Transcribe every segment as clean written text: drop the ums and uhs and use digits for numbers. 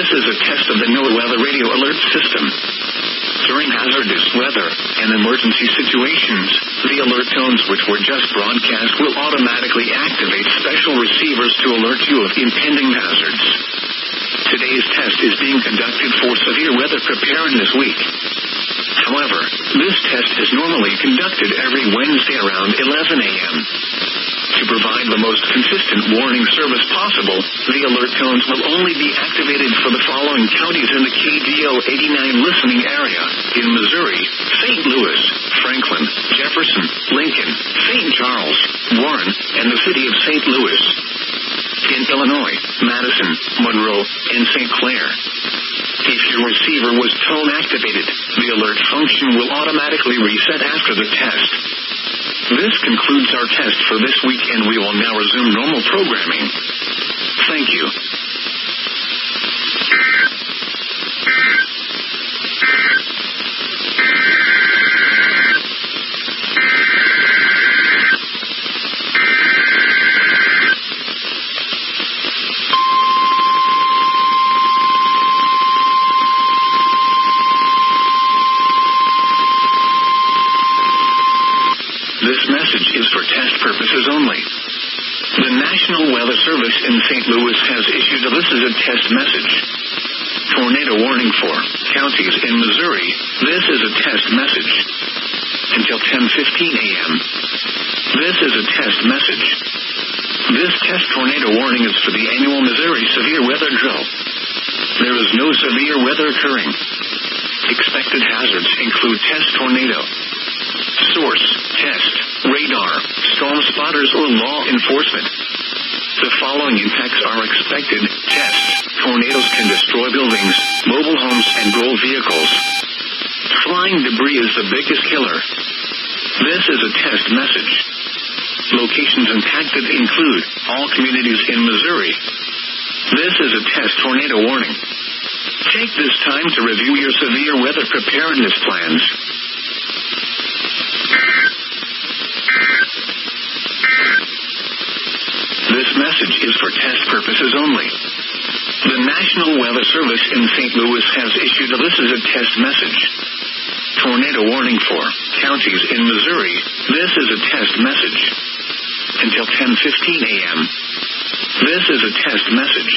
This is a test of the NOAA Weather Radio Alert System. During hazardous weather and emergency situations, the alert tones which were just broadcast will automatically activate special receivers to alert you of impending hazards. Today's test is being conducted for severe weather preparedness week. However, this test is normally conducted every Wednesday around 11 a.m. To provide the most consistent warning service possible, the alert tones will only be activated for the following counties in the KDO 89 listening area: in Missouri, St. Louis, Franklin, Jefferson, Lincoln, St. Charles, Warren, and the city of St. Louis. In Illinois, Madison, Monroe, and St. Clair. If your receiver was tone activated, the alert function will automatically reset after the test. This concludes our test for this week, and we will now resume normal programming. Thank you. This message is for test purposes only. The National Weather Service in St. Louis has issued a "This is a test" message. Tornado warning for counties in Missouri. This is a test message. Until 10:15 a.m. This is a test message. This test tornado warning is for the annual Missouri Severe Weather Drill. There is no severe weather occurring. Expected hazards include test tornado. Source, test, radar, storm spotters, or law enforcement. The following impacts are expected. Test. Tornadoes can destroy buildings, mobile homes, and roll vehicles. Flying debris is the biggest killer. This is a test message. Locations impacted include all communities in Missouri. This is a test tornado warning. Take this time to review your severe weather preparedness plans. This message is for test purposes only. The National Weather Service in St. Louis has issued a "This is a test" message. Tornado warning for counties in Missouri. This is a test message. Until 10:15 a.m. This is a test message.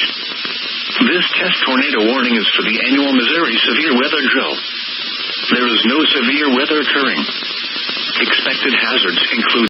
This test tornado warning is for the annual Missouri Severe Weather Drill. There is no severe weather occurring. Expected hazards include